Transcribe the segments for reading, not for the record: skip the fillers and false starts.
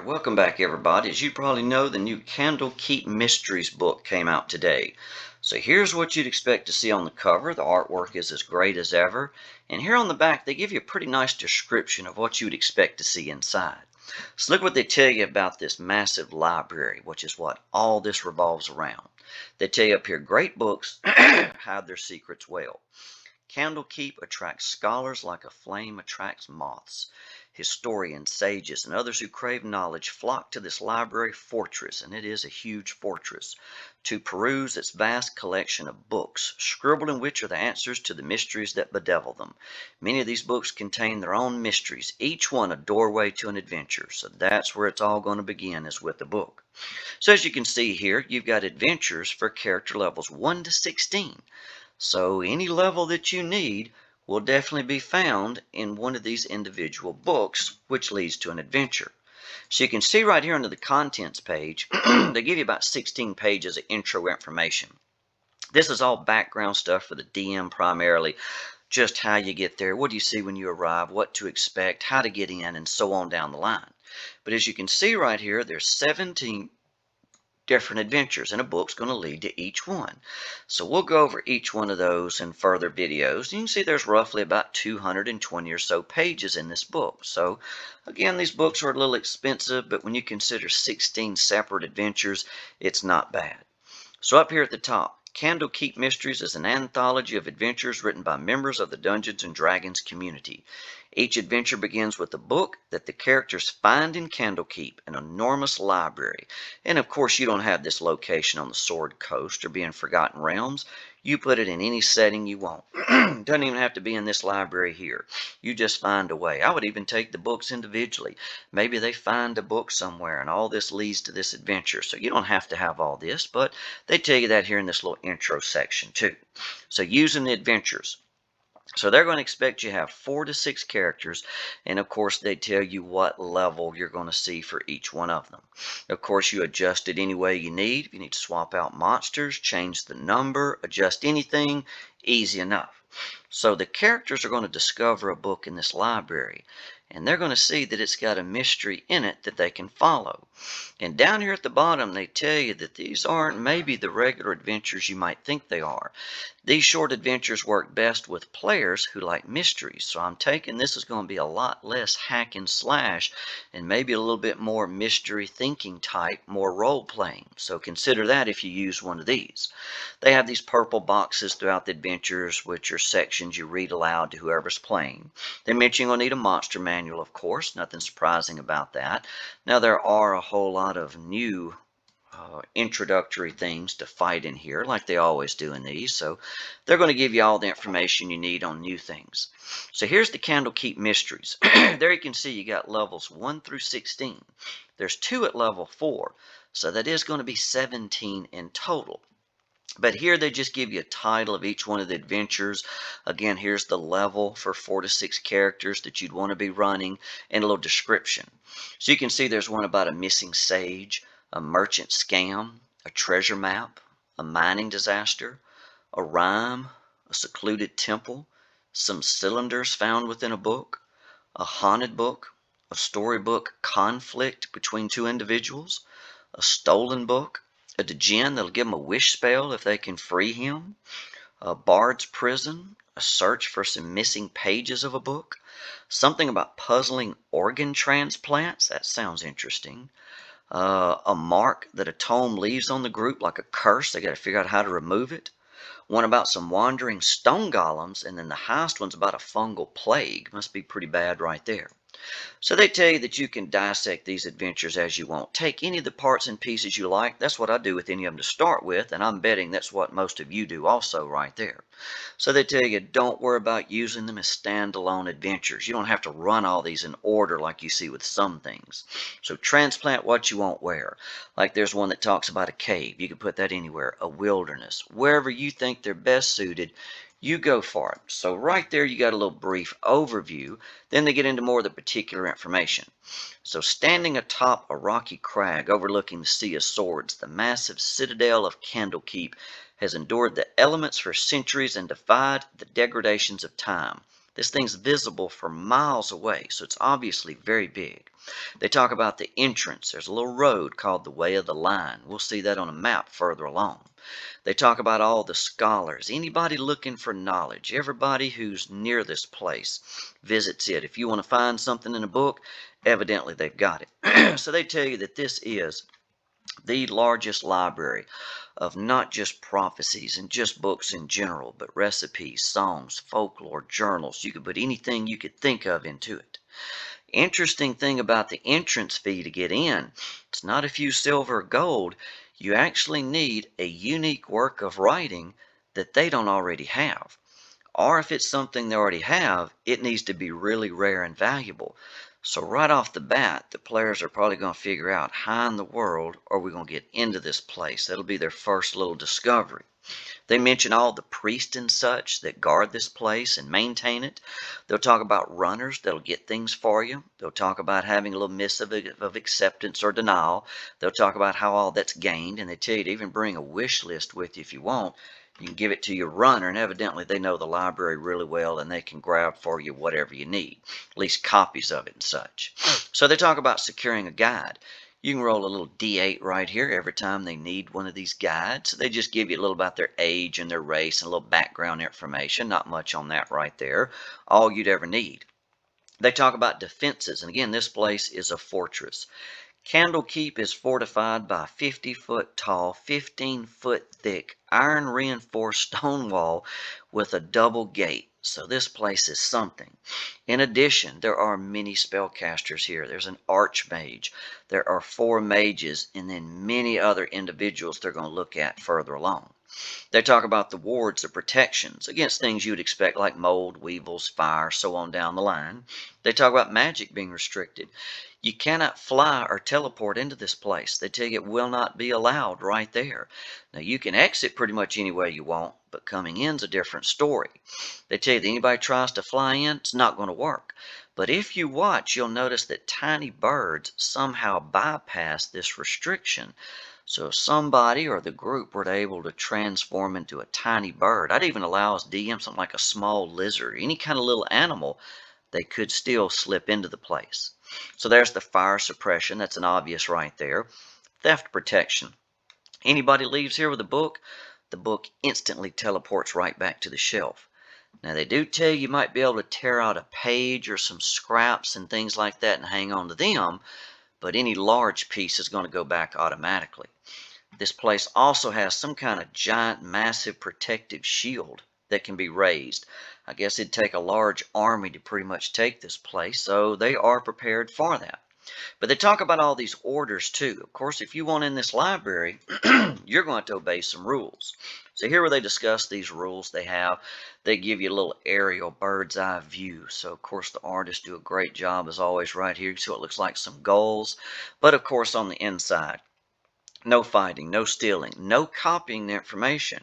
Alright, welcome back everybody. As you probably know, the new Candlekeep Mysteries book came out today. So here's what you'd expect to see on the cover. The artwork is as great as ever. And here on the back, they give you a pretty nice description of what you would expect to see inside. So look what they tell you about this massive library, which is what all this revolves around. They tell you up here, great books hide their secrets well. Candlekeep attracts scholars like a flame attracts moths. Historians, sages, and others who crave knowledge flock to this library fortress, and it is a huge fortress, to peruse its vast collection of books, scribbled in which are the answers to the mysteries that bedevil them. Many of these books contain their own mysteries, each one a doorway to an adventure. So that's where it's all going to begin, is with the book. So as you can see here, you've got adventures for character levels 1 to 16. So any level that you need will definitely be found in one of these individual books, which leads to an adventure. So you can see right here under the contents page, they give you about 16 pages of intro information. This is all background stuff for the DM primarily, just how you get there, what do you see when you arrive, what to expect, how to get in, and so on down the line. But as you can see right here, there's 17 different adventures, and a book's going to lead to each one. So we'll go over each one of those in further videos. You can see there's roughly about 220 or so pages in this book. So again, these books are a little expensive, but when you consider 16 separate adventures, it's not bad. So up here at the top, Candlekeep Mysteries is an anthology of adventures written by members of the Dungeons & Dragons community. Each adventure begins with a book that the characters find in Candlekeep, an enormous library. And of course, you don't have this location on the Sword Coast or be in Forgotten Realms. You put it in any setting you want. Doesn't even have to be in this library here. You just find a way. I would even take the books individually. Maybe they find a book somewhere and all this leads to this adventure. So you don't have to have all this, but they tell you that here in this little intro section too. So using the adventures. So they're going to expect you to have 4 to 6 characters, and of course they tell you what level you're going to see for each one of them. Of course, you adjust it any way you need. If you need to swap out monsters, change the number, adjust anything, easy enough. So the characters are going to discover a book in this library, and they're going to see that it's got a mystery in it that they can follow. And down here at the bottom, they tell you that these aren't maybe the regular adventures you might think they are. These short adventures work best with players who like mysteries. So I'm taking this is going to be a lot less hack and slash and maybe a little bit more mystery thinking type, more role playing. So consider that if you use one of these. They have these purple boxes throughout the adventures, which are sections you read aloud to whoever's playing. They mention you're going to need a monster manual, of course. Nothing surprising about that. Now, there are a whole lot of new introductory things to fight in here, like they always do in these. So they're going to give you all the information you need on new things. So here's the Candlekeep Mysteries. There you can see you got levels 1 through 16. There's 2 at level 4, so that is going to be 17 in total. But here they just give you a title of each one of the adventures. Again, here's the level for 4 to 6 characters that you'd want to be running and a little description. So you can see there's one about a missing sage, a merchant scam, a treasure map, a mining disaster, a rhyme, a secluded temple, some cylinders found within a book, a haunted book, a storybook conflict between 2 individuals, a stolen book, a djinn that'll give him a wish spell if they can free him, a bard's prison, a search for some missing pages of a book, something about puzzling organ transplants. That sounds interesting. A mark that a tome leaves on the group, like a curse. They got to figure out how to remove it. One about some wandering stone golems, and then the highest one's about a fungal plague. Must be pretty bad right there. So they tell you that you can dissect these adventures as you want. Take any of the parts and pieces you like. That's what I do with any of them to start with, and I'm betting that's what most of you do also right there. So they tell you don't worry about using them as standalone adventures. You don't have to run all these in order like you see with some things. So transplant what you want where. Like there's one that talks about a cave. You can put that anywhere. A wilderness. Wherever you think they're best suited, you go for it. So right there you got a little brief overview. Then they get into more of the particular information. So standing atop a rocky crag overlooking the Sea of Swords, the massive citadel of Candlekeep has endured the elements for centuries and defied the degradations of time. This thing's visible from miles away, so it's obviously very big. They talk about the entrance. There's a little road called the Way of the Line. We'll see that on a map further along. They talk about all the scholars, anybody looking for knowledge, everybody who's near this place visits it. If you want to find something in a book, evidently they've got it. So they tell you that this is the largest library of not just prophecies and just books in general, but recipes, songs, folklore, journals. You could put anything you could think of into it. Interesting thing about the entrance fee to get in, it's not a few silver or gold. You actually need a unique work of writing that they don't already have. Or if it's something they already have, it needs to be really rare and valuable. So right off the bat, the players are probably going to figure out how in the world are we going to get into this place. That'll be their first little discovery. They mention all the priests and such that guard this place and maintain it. They'll talk about runners that'll get things for you. They'll talk about having a little missive of acceptance or denial. They'll talk about how all that's gained, and they tell you to even bring a wish list with you if you want. You can give it to your runner, and evidently they know the library really well, and they can grab for you whatever you need, at least copies of it and such. So they talk about securing a guide. You can roll a little D8 right here every time they need one of these guides. They just give you a little about their age and their race and a little background information. Not much on that right there. All you'd ever need. They talk about defenses, and again, this place is a fortress. Candlekeep is fortified by a 50-foot tall, 15-foot thick, iron reinforced stone wall with a double gate. So this place is something. In addition, there are many spellcasters here. There's an archmage. There are 4 mages, and then many other individuals they're going to look at further along. They talk about the wards, the protections against things you'd expect like mold, weevils, fire, so on down the line. They talk about magic being restricted. You cannot fly or teleport into this place. They tell you it will not be allowed right there. Now you can exit pretty much any way you want, but coming in's a different story. They tell you that anybody tries to fly in, it's not going to work. But if you watch, you'll notice that tiny birds somehow bypass this restriction. So if somebody or the group were able to transform into a tiny bird, I'd even allow us DM something like a small lizard, any kind of little animal, they could still slip into the place. So there's the fire suppression. That's an obvious right there. Theft protection. Anybody leaves here with a book, the book instantly teleports right back to the shelf. Now they do tell you might be able to tear out a page or some scraps and things like that and hang on to them, but any large piece is going to go back automatically. This place also has some kind of giant, massive protective shield that can be raised. I guess it'd take a large army to pretty much take this place, so they are prepared for that. But they talk about all these orders too. Of course, if you want in this library, you're going to obey some rules. So here where they discuss these rules they have, they give you a little aerial bird's eye view. So of course the artists do a great job as always right here. So it looks like some goals. But of course on the inside, no fighting, no stealing, no copying the information.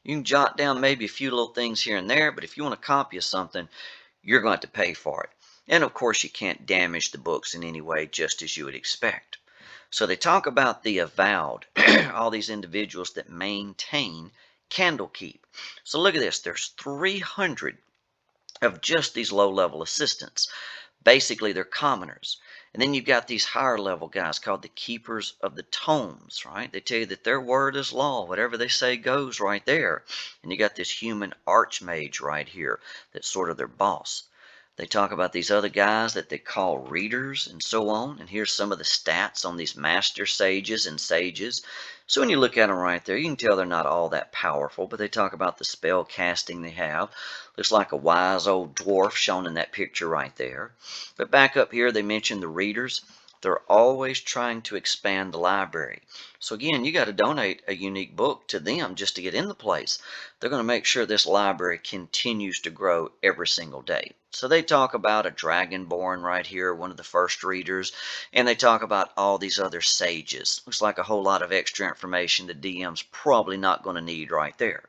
You can jot down maybe a few little things here and there, but if you want to copy something, you're going to have to pay for it. And of course, you can't damage the books in any way, just as you would expect. So they talk about the avowed, all these individuals that maintain Candlekeep. So look at this. There's 300 of just these low-level assistants. Basically, they're commoners. And then you've got these higher level guys called the keepers of the tomes, right? They tell you that their word is law. Whatever they say goes right there. And you got this human archmage right here that's sort of their boss. They talk about these other guys that they call readers and so on. And here's some of the stats on these master sages and sages. So when you look at them right there, you can tell they're not all that powerful, but they talk about the spell casting they have. Looks like a wise old dwarf shown in that picture right there. But back up here, they mention the readers. They're always trying to expand the library. So again, you got to donate a unique book to them just to get in the place. They're going to make sure this library continues to grow every single day. So they talk about a dragonborn right here, one of the first readers, and they talk about all these other sages. Looks like a whole lot of extra information the DM's probably not going to need right there.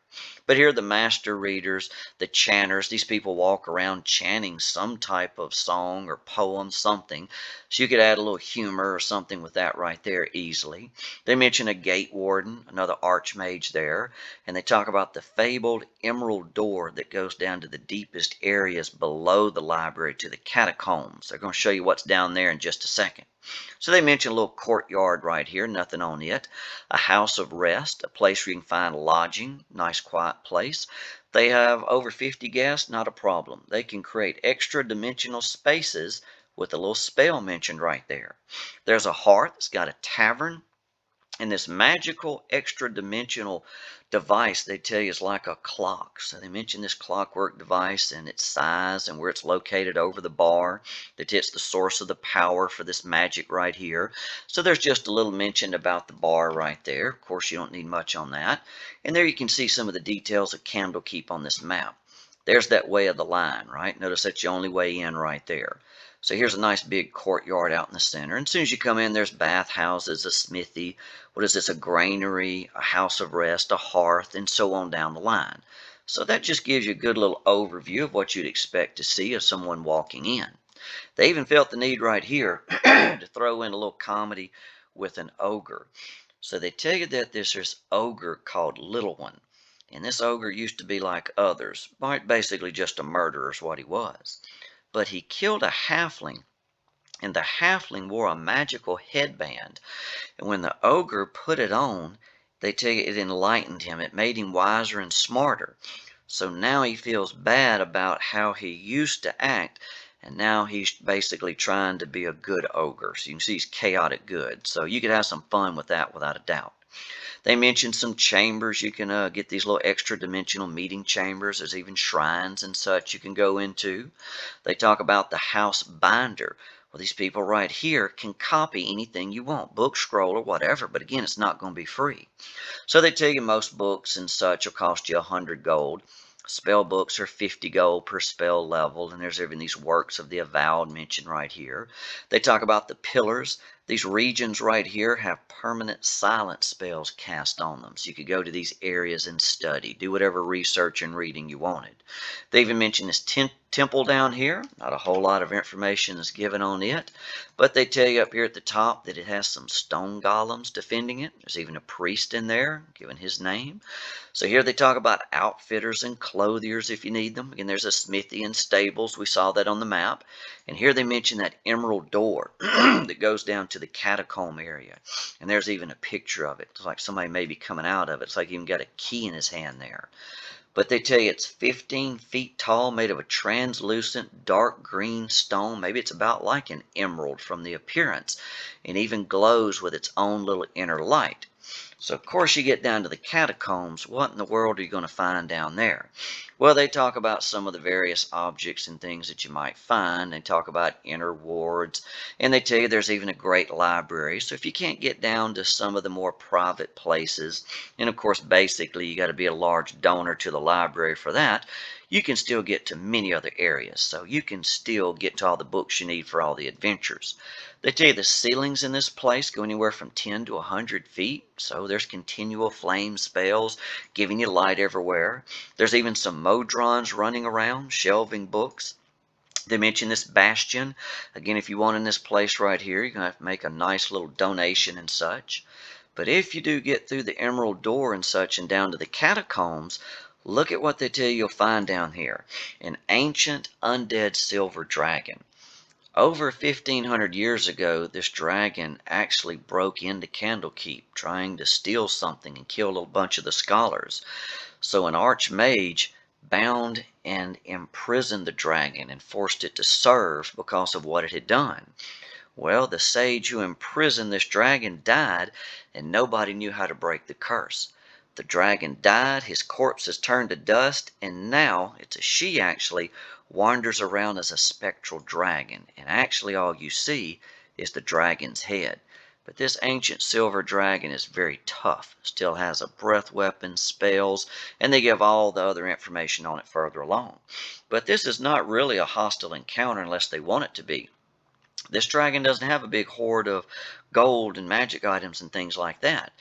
But here are the master readers, the chanters. These people walk around chanting some type of song or poem, something. So you could add a little humor or something with that right there easily. They mention a gate warden, another archmage there, and they talk about the fabled emerald door that goes down to the deepest areas below the library to the catacombs. They're going to show you what's down there in just a second. So they mention a little courtyard right here, nothing on it. A house of rest, a place where you can find lodging, nice quiet place. They have over 50 guests, not a problem. They can create extra dimensional spaces with a little spell mentioned right there. There's a hearth, it's got a tavern, and this magical extra dimensional device they tell you is like a clock. So they mention this clockwork device and its size and where it's located over the bar, that it's the source of the power for this magic right here. So there's just a little mention about the bar right there. Of course, you don't need much on that. And there you can see some of the details of Candlekeep on this map. There's that way of the line, right? Notice that's the only way in right there. So here's a nice big courtyard out in the center. And as soon as you come in, there's bathhouses, a smithy, what is this, a granary, a house of rest, a hearth, and so on down the line. So that just gives you a good little overview of what you'd expect to see of someone walking in. They even felt the need right here to throw in a little comedy with an ogre. So they tell you that there's this ogre called Little One. And this ogre used to be like others, basically just a murderer is what he was. But he killed a halfling, and the halfling wore a magical headband. And when the ogre put it on, they tell you it enlightened him. It made him wiser and smarter. So now he feels bad about how he used to act, and now he's basically trying to be a good ogre. So you can see he's chaotic good. So you could have some fun with that without a doubt. They mentioned some chambers. You can get these little extra dimensional meeting chambers. There's even shrines and such you can go into. They talk about the house binder. Well, these people right here can copy anything you want, book, scroll, or whatever, but again, it's not going to be free. So they tell you most books and such will cost you 100 gold. Spell books are 50 gold per spell level, and there's even these works of the Avowed mentioned right here. They talk about the pillars. These regions right here have permanent silent spells cast on them, so you could go to these areas and study, do whatever research and reading you wanted. They even mention this temple down here. Not a whole lot of information is given on it, but they tell you up here at the top that it has some stone golems defending it. There's even a priest in there, given his name. So here they talk about outfitters and clothiers if you need them. Again, there's a smithy and stables. We saw that on the map. And here they mention that emerald door that goes down to the catacomb area. And there's even a picture of it. It's like somebody may be coming out of it. It's like he even got a key in his hand there. But they tell you it's 15 feet tall, made of a translucent dark green stone. Maybe it's about like an emerald from the appearance, and even glows with its own little inner light. So, of course, you get down to the catacombs. What in the world are you going to find down there? Well, they talk about some of the various objects and things that you might find. They talk about inner wards, and they tell you there's even a great library. So if you can't get down to some of the more private places, and of course, basically, you got to be a large donor to the library for that, you can still get to many other areas. So you can still get to all the books you need for all the adventures. They tell you the ceilings in this place go anywhere from 10 to 100 feet. So there's continual flame spells giving you light everywhere. There's even some modrons running around, shelving books. They mention this bastion. Again, if you want in this place right here, you're going to have to make a nice little donation and such. But if you do get through the emerald door and such and down to the catacombs, look at what they tell you you'll find down here. An ancient undead silver dragon. Over 1,500 years ago, this dragon actually broke into Candlekeep trying to steal something and kill a bunch of the scholars. So an archmage bound and imprisoned the dragon and forced it to serve because of what it had done. Well, the sage who imprisoned this dragon died, and nobody knew how to break the curse. The dragon died, his corpse is turned to dust, and now, it's a she actually, wanders around as a spectral dragon. And actually all you see is the dragon's head. But this ancient silver dragon is very tough, still has a breath weapon, spells, and they give all the other information on it further along. But this is not really a hostile encounter unless they want it to be. This dragon doesn't have a big hoard of gold and magic items and things like that.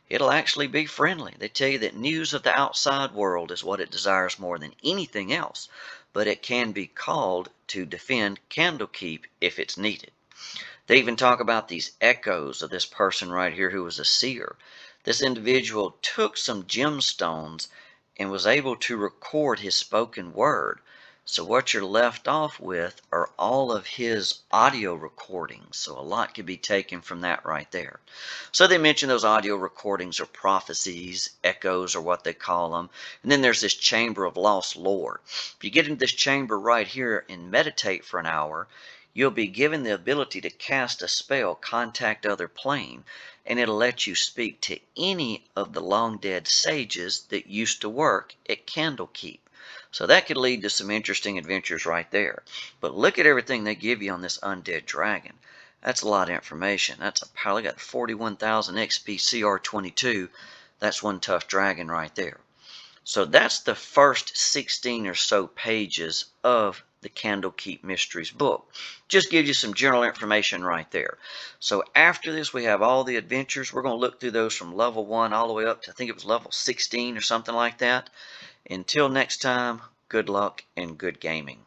It'll actually be friendly. They tell you that news of the outside world is what it desires more than anything else, but it can be called to defend Candlekeep if it's needed. They even talk about these echoes of this person right here who was a seer. This individual took some gemstones and was able to record his spoken word. So what you're left off with are all of his audio recordings. So a lot could be taken from that right there. So they mention those audio recordings are prophecies, echoes, or what they call them. And then there's this chamber of lost lore. If you get into this chamber right here and meditate for an hour, you'll be given the ability to cast a spell, contact other plane, and it'll let you speak to any of the long dead sages that used to work at Candlekeep. So that could lead to some interesting adventures right there. But look at everything they give you on this undead dragon. That's a lot of information. That's a power. Got 41,000 XP CR22. That's one tough dragon right there. So that's the first 16 or so pages of the Candlekeep Mysteries book. Just gives you some general information right there. So after this, we have all the adventures. We're going to look through those from level 1 all the way up to, I think it was level 16 or something like that. Until next time, good luck and good gaming.